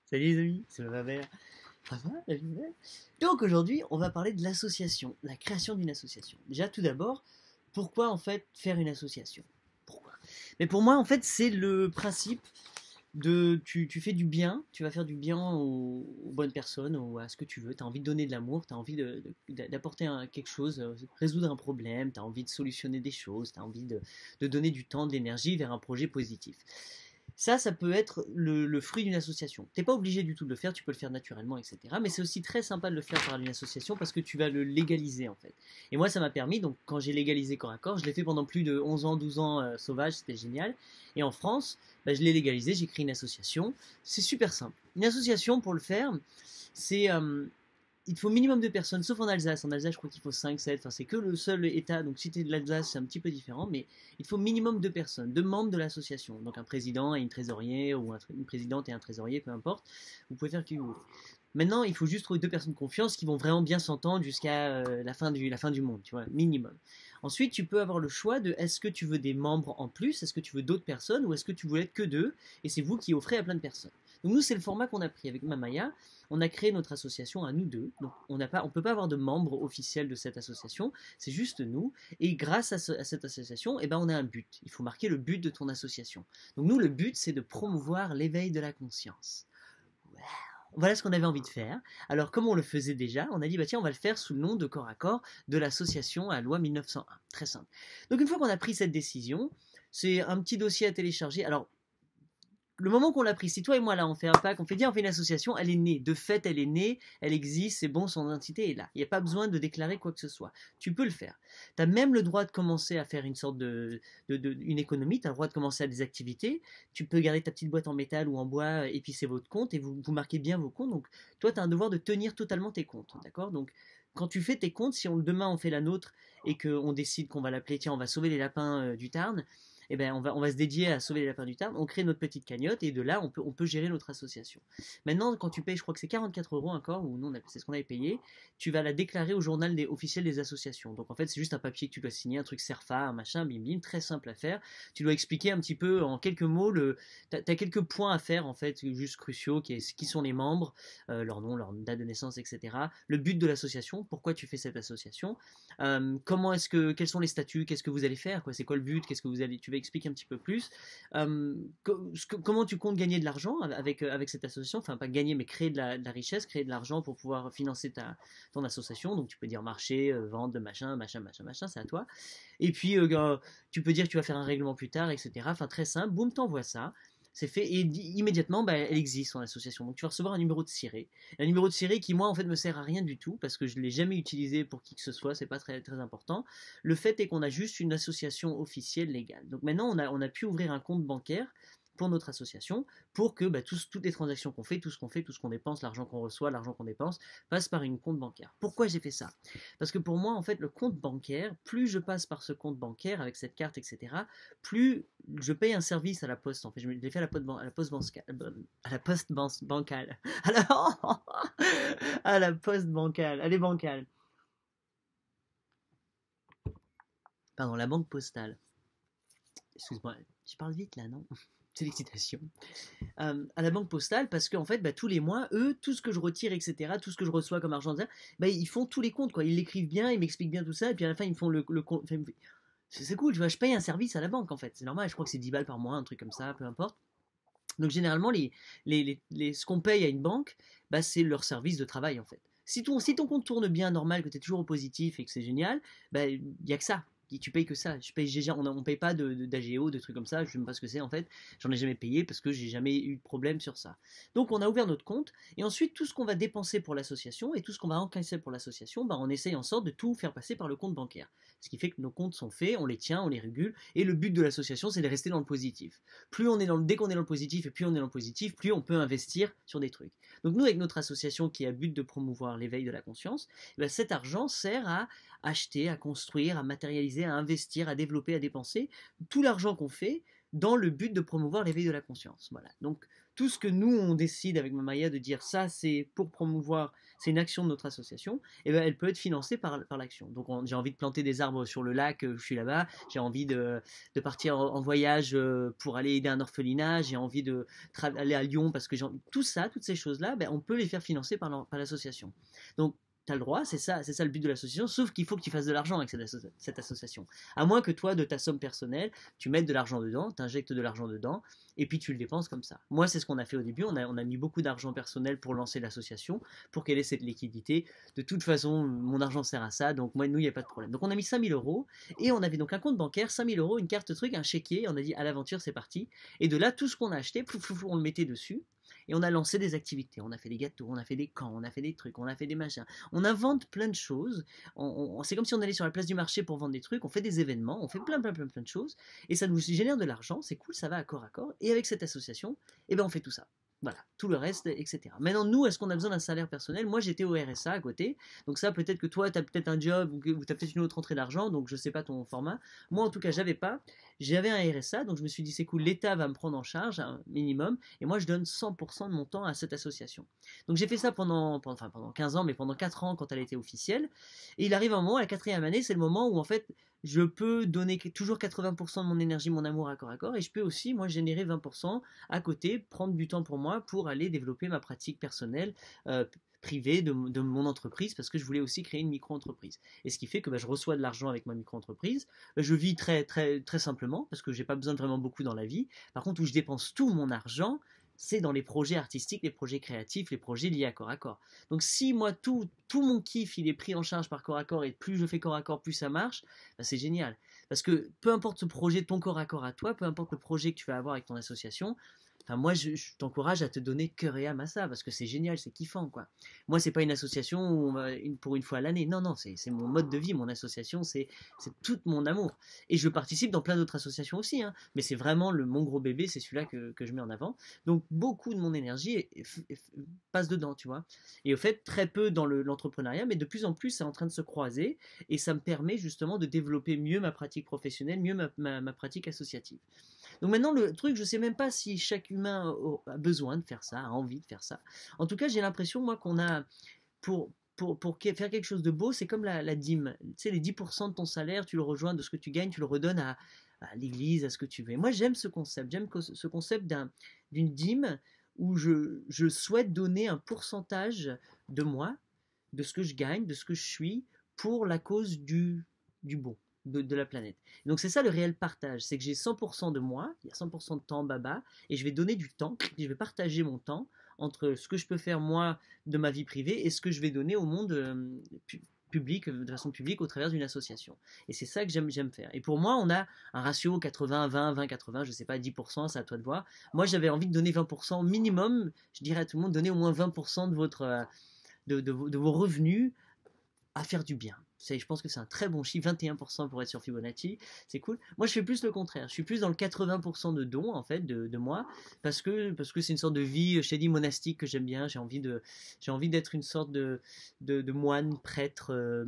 Salut les amis, c'est le Vert. Ça va, la vie belle. Donc aujourd'hui, on va parler de l'association, la création d'une association. Déjà, tout d'abord, pourquoi en fait faire une association? Pourquoi? Mais pour moi, en fait, c'est le principe de tu fais du bien, tu vas faire du bien aux bonnes personnes, à ce que tu veux. Tu as envie de donner de l'amour, tu as envie d'apporter quelque chose, résoudre un problème, tu as envie de solutionner des choses, tu as envie de donner du temps, de l'énergie vers un projet positif. Ça peut être le fruit d'une association. T'es pas obligé du tout de le faire, tu peux le faire naturellement, etc. Mais c'est aussi très sympa de le faire par une association parce que tu vas le légaliser en fait. Et moi, ça m'a permis, donc quand j'ai légalisé corps à corps, je l'ai fait pendant plus de 11 ans, 12 ans sauvage, c'était génial. Et en France, bah, je l'ai légalisé, j'ai créé une association. C'est super simple. Une association, pour le faire, c'est il te faut minimum de personnes, sauf en Alsace. En Alsace, je crois qu'il faut 5, 7. Enfin, c'est que le seul État. Donc, si tu es de l'Alsace, c'est un petit peu différent. Mais il faut minimum de personnes, de membres de l'association. Donc, un président et une trésorière, ou une présidente et un trésorier, peu importe. Vous pouvez faire qui vous voulez. Maintenant, il faut juste trouver deux personnes de confiance qui vont vraiment bien s'entendre jusqu'à la fin du monde, tu vois, minimum. Ensuite, tu peux avoir le choix de est-ce que tu veux des membres en plus, est-ce que tu veux d'autres personnes, ou est-ce que tu veux être que deux, et c'est vous qui offrez à plein de personnes. Donc nous, c'est le format qu'on a pris avec Mamaya. On a créé notre association à nous deux. Donc on ne peut pas avoir de membres officiels de cette association, c'est juste nous. Et grâce à cette association, eh ben, on a un but. Il faut marquer le but de ton association. Donc nous, le but, c'est de promouvoir l'éveil de la conscience. Wow. Voilà ce qu'on avait envie de faire. Alors, comme on le faisait déjà, on a dit, bah tiens, on va le faire sous le nom de corps à corps de l'association à loi 1901. Très simple. Donc, une fois qu'on a pris cette décision, c'est un petit dossier à télécharger. Alors, le moment qu'on l'a pris, si toi et moi là on fait un pack, on fait dire on fait une association, elle est née. De fait, elle est née, elle existe, c'est bon, son identité est là. Il n'y a pas besoin de déclarer quoi que ce soit. Tu peux le faire. Tu as même le droit de commencer à faire une sorte une économie, tu as le droit de commencer à des activités. Tu peux garder ta petite boîte en métal ou en bois, épicer votre compte et vous marquez bien vos comptes. Donc toi, tu as un devoir de tenir totalement tes comptes. D'accord? Donc quand tu fais tes comptes, si demain on fait la nôtre et qu'on décide qu'on va l'appeler, tiens, on va sauver les lapins du Tarn, eh ben, on va se dédier à sauver les lapins du Tarn, on crée notre petite cagnotte et de là, on peut gérer notre association. Maintenant, quand tu payes, je crois que c'est 44 euros encore, ou non, c'est ce qu'on avait payé, tu vas la déclarer au journal officiel des associations. Donc en fait, c'est juste un papier que tu dois signer, un truc CERFA, un machin, bim bim, très simple à faire. Tu dois expliquer un petit peu en quelques mots, tu as quelques points à faire en fait, juste cruciaux, qui sont les membres, leur nom, leur date de naissance, etc. Le but de l'association, pourquoi tu fais cette association, quels sont les statuts, qu'est-ce que vous allez faire, quoi, c'est quoi le but, qu'est-ce que tu vas expliquer un petit peu plus. Comment tu comptes gagner de l'argent avec cette association, enfin pas gagner mais créer de la richesse, créer de l'argent pour pouvoir financer ton association. Donc tu peux dire marché, vente de machin, c'est à toi. Et puis tu peux dire que tu vas faire un règlement plus tard, etc. Enfin très simple, boum, t'envoies ça. C'est fait et immédiatement bah, elle existe son association. Donc tu vas recevoir un numéro de ciré. Un numéro de ciré qui moi en fait me sert à rien du tout parce que je ne l'ai jamais utilisé pour qui que ce soit, c'est pas très, très important. Le fait est qu'on a juste une association officielle légale. Donc maintenant on a pu ouvrir un compte bancaire pour notre association, pour que bah, toutes les transactions qu'on fait, tout ce qu'on dépense, l'argent qu'on reçoit, l'argent qu'on dépense, passe par une compte bancaire. Pourquoi j'ai fait ça? Parce que pour moi, en fait, le compte bancaire, plus je passe par ce compte bancaire, avec cette carte, etc., plus je paye un service à la poste. En fait, je l'ai fait à la poste bancale. À la poste bancale. À la poste bancale. Elle est bancale. Pardon, la banque postale. Excuse-moi, je parle vite là, non? C'est l'excitation. À la banque postale parce qu'en fait, bah, tous les mois, eux, tout ce que je retire, etc., tout ce que je reçois comme argent, bah, ils font tous les comptes, quoi. Ils l'écrivent bien, ils m'expliquent bien tout ça, et puis à la fin, ils me font le compte. Enfin, c'est cool, tu vois, je paye un service à la banque, en fait. C'est normal, je crois que c'est 10 balles par mois, un truc comme ça, peu importe. Donc généralement, ce qu'on paye à une banque, bah, c'est leur service de travail, en fait. Si ton compte tourne bien, normal, que tu es toujours au positif et que c'est génial, bah, il n'y a que ça. Tu payes que ça. On paye pas d'AGO, de trucs comme ça. Je ne sais même pas ce que c'est en fait. J'en ai jamais payé parce que j'ai jamais eu de problème sur ça. Donc on a ouvert notre compte et ensuite tout ce qu'on va dépenser pour l'association et tout ce qu'on va encaisser pour l'association, bah, on essaye en sorte de tout faire passer par le compte bancaire. Ce qui fait que nos comptes sont faits, on les tient, on les régule et le but de l'association c'est de rester dans le positif. Dès qu'on est dans le positif et plus on est dans le positif, plus on peut investir sur des trucs. Donc nous avec notre association qui a but de promouvoir l'éveil de la conscience, bah, cet argent sert à acheter, à construire, à matérialiser, à investir, à développer, à dépenser tout l'argent qu'on fait dans le but de promouvoir l'éveil de la conscience. Voilà. Donc tout ce que nous on décide avec Mamaya de dire ça c'est pour promouvoir, c'est une action de notre association, et ben elle peut être financée par l'action. Donc j'ai envie de planter des arbres sur le lac, je suis là-bas, j'ai envie de partir en voyage pour aller aider un orphelinat, j'ai envie aller à Lyon parce que tout ça, toutes ces choses-là, ben, on peut les faire financer par l'association. Donc tu as le droit, c'est ça le but de l'association, sauf qu'il faut que tu fasses de l'argent avec cette association. À moins que toi, de ta somme personnelle, tu mettes de l'argent dedans, tu injectes de l'argent dedans, et puis tu le dépenses comme ça. Moi, c'est ce qu'on a fait au début, on a mis beaucoup d'argent personnel pour lancer l'association, pour qu'elle ait cette liquidité. De toute façon, mon argent sert à ça, donc moi, nous, il n'y a pas de problème. Donc on a mis 5 000 euros, et on avait donc un compte bancaire, 5 000 euros, une carte truc, un chéquier, on a dit à l'aventure, c'est parti. Et de là, tout ce qu'on a acheté, on le mettait dessus. Et on a lancé des activités, on a fait des gâteaux, on a fait des camps, on a fait des trucs, on a fait des machins. On invente plein de choses. C'est comme si on allait sur la place du marché pour vendre des trucs, on fait des événements, on fait plein de choses. Et ça nous génère de l'argent, c'est cool, ça va à corps à corps. Et avec cette association, eh ben on fait tout ça. Voilà, tout le reste, etc. Maintenant, nous, est-ce qu'on a besoin d'un salaire personnel? Moi, j'étais au RSA à côté. Donc ça, peut-être que toi, tu as peut-être un job ou tu as peut-être une autre entrée d'argent. Donc je sais pas ton format. Moi, en tout cas, j'avais pas. J'avais un RSA. Donc je me suis dit, c'est cool, l'État va me prendre en charge un minimum. Et moi, je donne 100% de mon temps à cette association. Donc j'ai fait ça pendant 15 ans, mais pendant 4 ans quand elle était officielle. Et il arrive un moment, à la 4e année, c'est le moment où en fait, je peux donner toujours 80% de mon énergie, mon amour à corps, et je peux aussi, moi, générer 20% à côté, prendre du temps pour moi pour aller développer ma pratique personnelle, privée de mon entreprise, parce que je voulais aussi créer une micro-entreprise. Et ce qui fait que je reçois de l'argent avec ma micro-entreprise, je vis très, très, très simplement, parce que j'ai pas besoin de vraiment beaucoup dans la vie. Par contre, où je dépense tout mon argent, c'est dans les projets artistiques, les projets créatifs, les projets liés à corps à corps. Donc si moi, tout mon kiff, il est pris en charge par corps à corps, et plus je fais corps à corps, plus ça marche, c'est génial. Parce que peu importe ce projet, ton corps à corps à toi, peu importe le projet que tu vas avoir avec ton association, moi, je t'encourage à te donner cœur et âme à ça, parce que c'est génial, c'est kiffant, quoi. Moi, c'est pas une association où pour une fois à l'année. Non, c'est mon mode de vie, mon association, c'est tout mon amour. Et je participe dans plein d'autres associations aussi, hein, mais c'est vraiment mon gros bébé, c'est celui-là que je mets en avant. Donc, beaucoup de mon énergie passe dedans, tu vois. Et au fait, très peu dans l'entrepreneuriat, mais de plus en plus, c'est en train de se croiser, et ça me permet justement de développer mieux ma pratique professionnelle, mieux ma pratique associative. Donc maintenant, le truc, je sais même pas si chaque humain a besoin de faire ça, a envie de faire ça. En tout cas, j'ai l'impression, moi, qu'on a, pour faire quelque chose de beau, c'est comme la dîme. Tu sais, les 10% de ton salaire, tu le rejoins de ce que tu gagnes, tu le redonnes à l'église, à ce que tu veux. Et moi, j'aime ce concept. J'aime ce concept d'une dîme où je souhaite donner un pourcentage de moi, de ce que je gagne, de ce que je suis, pour la cause du bon. De la planète. Donc c'est ça le réel partage, c'est que j'ai 100% de moi, il y a 100% de temps baba, et je vais donner du temps, je vais partager mon temps entre ce que je peux faire moi de ma vie privée et ce que je vais donner au monde public, de façon publique au travers d'une association. Et c'est ça que j'aime faire. Et pour moi, on a un ratio 80-20, 20-80, je sais pas, 10%, c'est à toi de voir. Moi, j'avais envie de donner 20% minimum, je dirais à tout le monde, donnez au moins 20% de vos revenus à faire du bien. Je pense que c'est un très bon chiffre, 21% pour être sur Fibonacci, c'est cool. Moi, je fais plus le contraire. Je suis plus dans le 80% de dons, en fait, de moi, parce que c'est une sorte de vie, je t'ai dit, monastique que j'aime bien. J'ai envie d'être une sorte de moine, prêtre.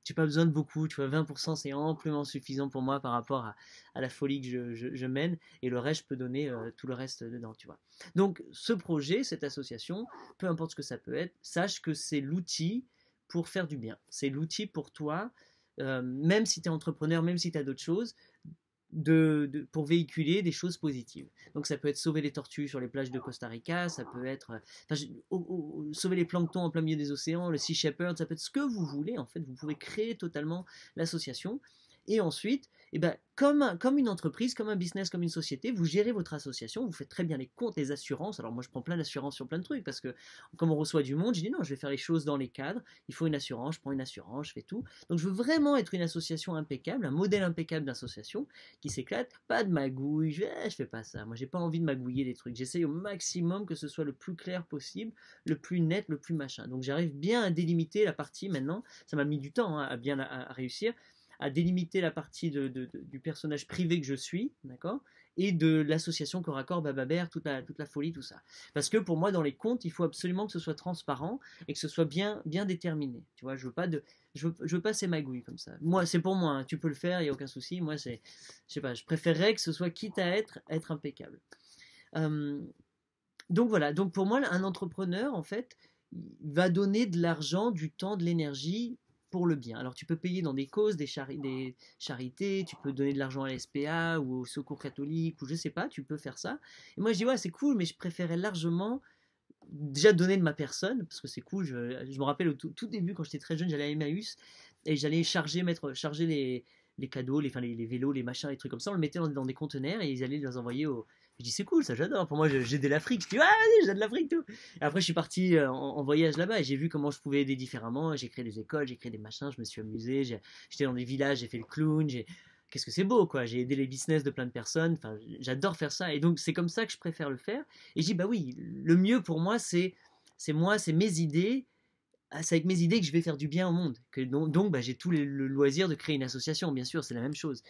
J'ai pas besoin de beaucoup, tu vois, 20% c'est amplement suffisant pour moi par rapport à la folie que je mène, et le reste, je peux donner tout le reste dedans, tu vois. Donc, ce projet, cette association, peu importe ce que ça peut être, sache que c'est l'outil pour faire du bien. C'est l'outil pour toi, même si tu es entrepreneur, même si tu as d'autres choses, pour véhiculer des choses positives. Donc ça peut être sauver les tortues sur les plages de Costa Rica, ça peut être sauver les planctons en plein milieu des océans, le Sea Shepherd, ça peut être ce que vous voulez. En fait, vous pouvez créer totalement l'association. Et ensuite, comme une entreprise, comme un business, comme une société, vous gérez votre association, vous faites très bien les comptes, les assurances. Alors moi, je prends plein d'assurances sur plein de trucs, parce que comme on reçoit du monde, je dis non, je vais faire les choses dans les cadres, il faut une assurance, je prends une assurance, je fais tout. Donc je veux vraiment être une association impeccable, un modèle impeccable d'association qui s'éclate, pas de magouille, je fais pas ça. Moi, j'ai pas envie de magouiller des trucs. J'essaye au maximum que ce soit le plus clair possible, le plus net, le plus machin. Donc j'arrive bien à délimiter la partie maintenant. Ça m'a mis du temps à bien réussir à délimiter la partie du personnage privé que je suis, d'accord, et de l'association corps à corps, Bababère, toute la folie, tout ça. Parce que pour moi, dans les comptes, il faut absolument que ce soit transparent et que ce soit bien déterminé. Tu vois, je veux pas ces magouilles comme ça. Moi, c'est pour moi, hein, tu peux le faire, il n'y a aucun souci. Moi, je sais pas, je préférerais que ce soit quitte à être impeccable. Donc voilà, donc pour moi, un entrepreneur, en fait, il va donner de l'argent, du temps, de l'énergie pour le bien. Alors tu peux payer dans des causes, des charités, tu peux donner de l'argent à l'SPA ou au Secours catholique, ou je sais pas, tu peux faire ça. Et moi je dis ouais c'est cool, mais je préférais largement déjà donner de ma personne, parce que c'est cool, je me rappelle au tout début quand j'étais très jeune, j'allais à Emmaüs, et j'allais charger les cadeaux, les vélos, les machins, les trucs comme ça, on le mettait dans des conteneurs et ils allaient les envoyer au. Je dis c'est cool, ça j'adore. Pour moi, j'aide l'Afrique. Je dis ah vas-y, j'aide l'Afrique tout. Et après, je suis parti en voyage là-bas et j'ai vu comment je pouvais aider différemment. J'ai créé des écoles, j'ai créé des machins, je me suis amusé. J'étais dans des villages, j'ai fait le clown. Qu'est-ce que c'est beau quoi. J'ai aidé les business de plein de personnes. Enfin, j'adore faire ça et donc c'est comme ça que je préfère le faire. Et je dis bah oui, le mieux pour moi c'est mes idées c'est avec mes idées que je vais faire du bien au monde. Donc bah, j'ai tout le loisir de créer une association, bien sûr, c'est la même chose.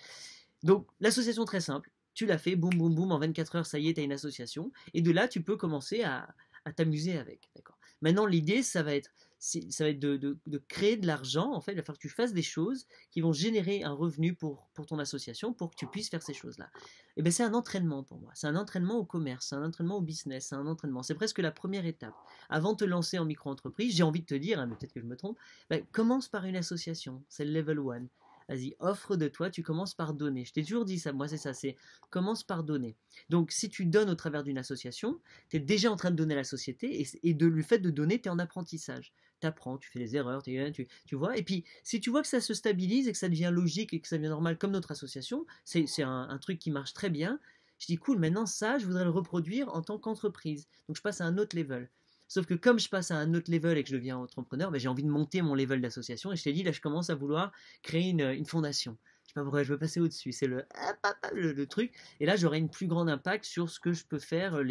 Donc l'association très simple, tu l'as fait, boum boum boum, en 24 heures, ça y est, tu as une association. Et de là, tu peux commencer à t'amuser avec. D'accord. Maintenant, l'idée, ça va être de créer de l'argent, en fait, il va falloir que tu fasses des choses qui vont générer un revenu pour ton association, pour que tu puisses faire ces choses-là. Et bien c'est un entraînement pour moi, c'est un entraînement au commerce, c'est un entraînement au business, c'est un entraînement, c'est presque la première étape. Avant de te lancer en micro-entreprise, j'ai envie de te dire, hein, mais peut-être que je me trompe, ben, commence par une association, c'est le level 1. Vas-y, offre de toi, tu commences par donner. Je t'ai toujours dit ça, moi c'est ça, c'est commence par donner. Donc si tu donnes au travers d'une association, tu es déjà en train de donner à la société et le fait de donner, tu es en apprentissage. Tu apprends, tu fais des erreurs, tu vois. Et puis si tu vois que ça se stabilise et que ça devient logique et que ça devient normal comme notre association, c'est un truc qui marche très bien. Je dis cool, maintenant ça, je voudrais le reproduire en tant qu'entreprise. Donc je passe à un autre level. Sauf que comme je passe à un autre level et que je deviens entrepreneur, ben, j'ai envie de monter mon level d'association. Et je t'ai dit, là, je commence à vouloir créer une fondation. Je sais pas pourquoi, je veux passer au-dessus. C'est le truc. Et là, j'aurai une plus grande impact sur ce que je peux faire.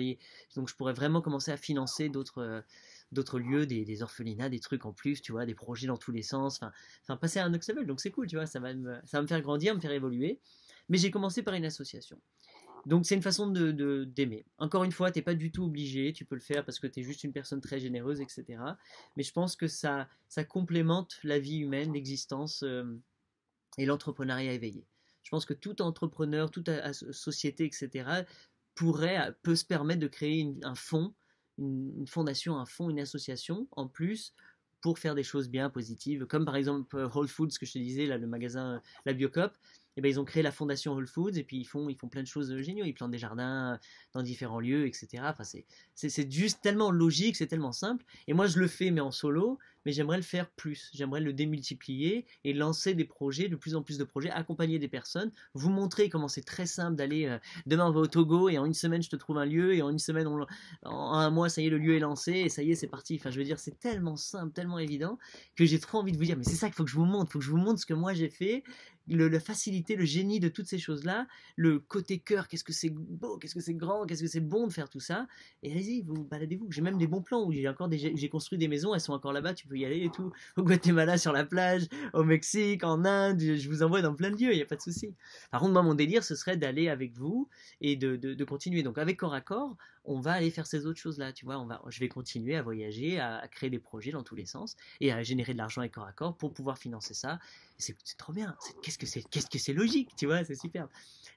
Donc, je pourrais vraiment commencer à financer d'autres lieux, des orphelinats, des trucs en plus, tu vois, des projets dans tous les sens. Enfin passer à un autre level. Donc, c'est cool, tu vois, ça va me faire grandir, me faire évoluer. Mais j'ai commencé par une association. Donc c'est une façon d'aimer. Encore une fois, tu n'es pas du tout obligé, tu peux le faire parce que tu es juste une personne très généreuse, etc. Mais je pense que ça complémente la vie humaine, l'existence et l'entrepreneuriat éveillé. Je pense que tout entrepreneur, toute société, etc. peut se permettre de créer un fonds, une fondation, un fonds, une association en plus pour faire des choses bien positives, comme par exemple Whole Foods, que je te disais, là, le magasin La Biocop. Et ben, ils ont créé la fondation Whole Foods et puis ils font plein de choses géniales. Ils plantent des jardins dans différents lieux, etc. Enfin, c'est juste tellement logique, c'est tellement simple. Et moi, je le fais, mais en solo, mais j'aimerais le faire plus. J'aimerais le démultiplier et lancer des projets, de plus en plus de projets, accompagner des personnes, vous montrer comment c'est très simple d'aller. Demain, on va au Togo et en une semaine, je te trouve un lieu et en une semaine, en un mois, ça y est, le lieu est lancé et ça y est, c'est parti. Enfin, je veux dire, c'est tellement simple, tellement évident que j'ai trop envie de vous dire, mais c'est ça qu'il faut que je vous montre. Il faut que je vous montre ce que moi j'ai fait, la facilité, le génie de toutes ces choses-là, le côté cœur, qu'est-ce que c'est beau, qu'est-ce que c'est grand, qu'est-ce que c'est bon de faire tout ça. Et allez-y, vous baladez-vous. J'ai même des bons plans où j'ai construit des maisons, elles sont encore là-bas, tu peux y aller et tout. Au Guatemala, sur la plage, au Mexique, en Inde, je vous envoie dans plein de lieux, il n'y a pas de souci. Par contre, moi, mon délire, ce serait d'aller avec vous et de continuer. Donc, avec Corps à Corps, on va aller faire ces autres choses-là, tu vois. Je vais continuer à voyager, à créer des projets dans tous les sens et à générer de l'argent avec Corps à Corps pour pouvoir financer ça. C'est trop bien. Qu'est-ce que c'est logique, tu vois, c'est super.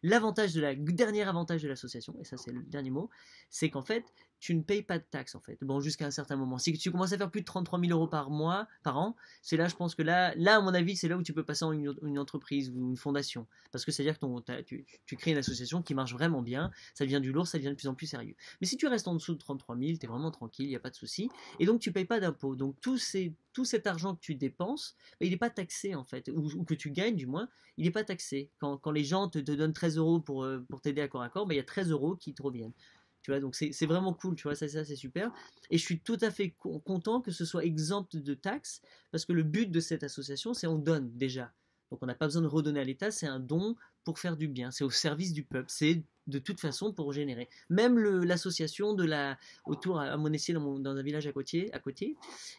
Dernier avantage de l'association, et ça c'est le dernier mot, c'est qu'en fait, tu ne payes pas de taxes en fait. Bon, jusqu'à un certain moment. Si tu commences à faire plus de 33 000 euros par an, c'est là, je pense que là, à mon avis, c'est là où tu peux passer en une entreprise ou une fondation. Parce que c'est-à-dire que tu crées une association qui marche vraiment bien, ça devient du lourd, ça devient de plus en plus sérieux. Mais si tu restes en dessous de 33 000, tu es vraiment tranquille, il n'y a pas de souci. Et donc, tu ne payes pas d'impôts. Donc, tout cet argent que tu dépenses, il n'est pas taxé en fait, ou que tu gagnes du moins, il n'est pas taxé. Quand les gens te donnent 13 euros pour t'aider à corps, il y a 13 euros qui te reviennent. Tu vois, donc c'est vraiment cool, tu vois, ça c'est super. Et je suis tout à fait content que ce soit exempt de taxes, parce que le but de cette association, c'est on donne déjà. Donc on n'a pas besoin de redonner à l'État, c'est un don pour faire du bien, c'est au service du peuple, c'est de toute façon pour générer. Même l'association autour à Monestier, dans un village à côté,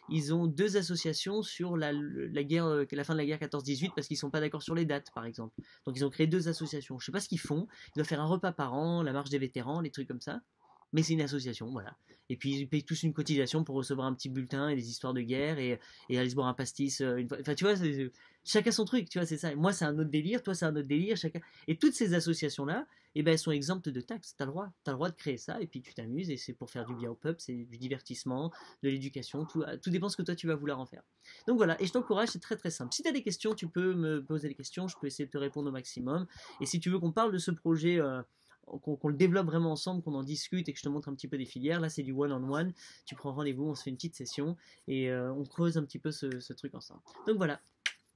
ils ont deux associations sur la fin de la guerre 14-18 parce qu'ils ne sont pas d'accord sur les dates, par exemple. Donc ils ont créé deux associations. Je ne sais pas ce qu'ils font. Ils doivent faire un repas par an, la marche des vétérans, les trucs comme ça. mais c'est une association, voilà. Et puis ils payent tous une cotisation pour recevoir un petit bulletin et des histoires de guerre et aller se boire un pastis une fois. Enfin, tu vois, chacun son truc, tu vois, c'est ça. Moi, c'est un autre délire, toi, c'est un autre délire, chacun. Et toutes ces associations-là, eh ben, elles sont exemptes de taxes. T'as le droit de créer ça, et puis tu t'amuses, et c'est pour faire du bien au peuple, c'est du divertissement, de l'éducation, tout dépend ce que toi tu vas vouloir en faire. Donc voilà, et je t'encourage, c'est très très simple. Si tu as des questions, tu peux me poser des questions, je peux essayer de te répondre au maximum. Et si tu veux qu'on parle de ce projet, qu'on le développe vraiment ensemble, qu'on en discute et que je te montre un petit peu des filières, là c'est du one-on-one, tu prends rendez-vous, on se fait une petite session, et on creuse un petit peu ce truc ensemble. Donc voilà.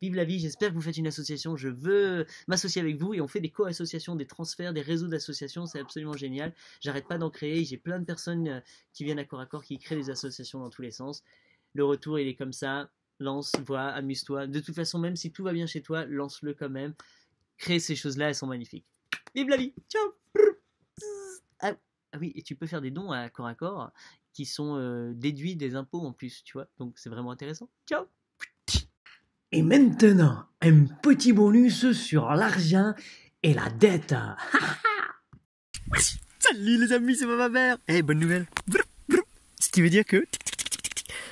Vive la vie, j'espère que vous faites une association, je veux m'associer avec vous et on fait des co-associations, des transferts, des réseaux d'associations, c'est absolument génial. J'arrête pas d'en créer, j'ai plein de personnes qui viennent à corps, qui créent des associations dans tous les sens. Le retour il est comme ça, lance, vois, amuse-toi. De toute façon, même si tout va bien chez toi, lance-le quand même. Crée ces choses-là, elles sont magnifiques. Vive la vie, ciao. Ah oui, et tu peux faire des dons à corps qui sont déduits des impôts en plus, tu vois, donc c'est vraiment intéressant. Ciao. Et maintenant, un petit bonus sur l'argent et la dette. Salut les amis, c'est ma mère. Eh, bonne nouvelle. Ce qui veut dire que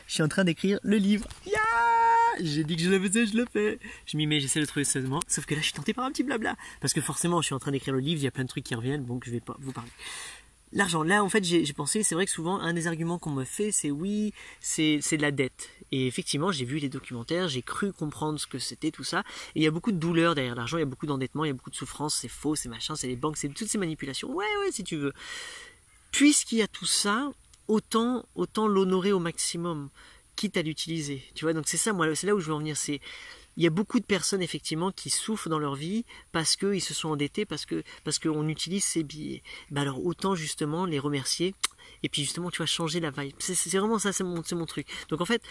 je suis en train d'écrire le livre. Yeah, j'ai dit que je le faisais, je le fais. Je m'y mets, j'essaie de trouver sérieusement. Sauf que là, je suis tenté par un petit blabla. Parce que forcément, je suis en train d'écrire le livre, il y a plein de trucs qui reviennent, donc je vais pas vous parler. L'argent, là en fait j'ai pensé, c'est vrai que souvent un des arguments qu'on me fait c'est oui, c'est de la dette. Et effectivement j'ai vu les documentaires, j'ai cru comprendre ce que c'était tout ça. Et il y a beaucoup de douleur derrière l'argent, il y a beaucoup d'endettement, il y a beaucoup de souffrance, c'est faux, c'est machin, c'est les banques, c'est toutes ces manipulations. Ouais si tu veux. Puisqu'il y a tout ça, autant l'honorer au maximum, quitte à l'utiliser. Tu vois, donc c'est ça moi, c'est là où je veux en venir, c'est... Il y a beaucoup de personnes effectivement qui souffrent dans leur vie parce qu'ils se sont endettés, parce qu'on utilise ces billets. Ben alors autant justement les remercier et puis justement tu vas changer la vibe. C'est vraiment ça, c'est mon truc. Donc en fait,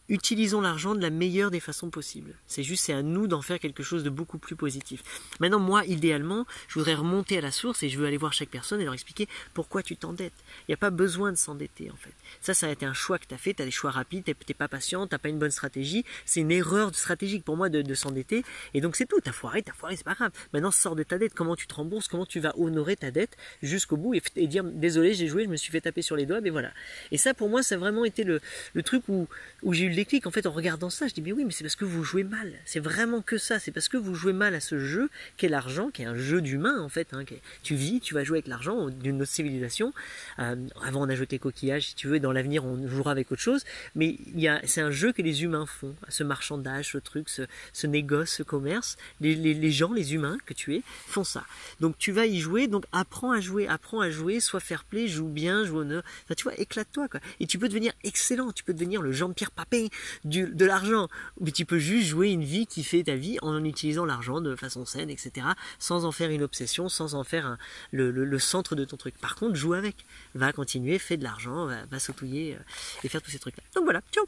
utilisons l'argent de la meilleure des façons possibles. C'est à nous d'en faire quelque chose de beaucoup plus positif. Maintenant, moi, idéalement, je voudrais remonter à la source et je veux aller voir chaque personne et leur expliquer pourquoi tu t'endettes. Il n'y a pas besoin de s'endetter, en fait. Ça a été un choix que tu as fait, tu as des choix rapides, t'es pas patient, t'as pas une bonne stratégie. C'est une erreur stratégique pour moi de s'endetter. Et donc c'est tout, t'as foiré, c'est pas grave. Maintenant, sors de ta dette, comment tu te rembourses, comment tu vas honorer ta dette jusqu'au bout et dire désolé, j'ai joué, je me suis fait taper sur les doigts, mais voilà. Et ça, pour moi, ça a vraiment été le truc où j'ai eu le déclic. En fait, en regardant ça, je dis mais oui, mais c'est parce que vous jouez mal. C'est vraiment que ça. C'est parce que vous jouez mal à ce jeu qu'est l'argent, qui est un jeu d'humain en fait. Hein, tu vis, tu vas jouer avec l'argent d'une autre civilisation. Avant, on a jeté coquillage, si tu veux. Et dans l'avenir, on jouera avec autre chose. Mais c'est un jeu que les humains font. Ce marchandage, ce truc, ce négoce, ce commerce. Les gens, les humains que tu es, font ça. Donc tu vas y jouer. Donc apprends à jouer, sois fair play, joue bien, joue honneur. Enfin, tu vois, éclate-toi quoi. Et tu peux devenir excellent. Tu peux devenir le Jean-Pierre Papin de l'argent, mais tu peux juste jouer une vie qui fait ta vie en utilisant l'argent de façon saine, etc., sans en faire une obsession, sans en faire le centre de ton truc. Par contre, joue avec, va continuer, fais de l'argent, va sautouiller et faire tous ces trucs là. Donc voilà, ciao.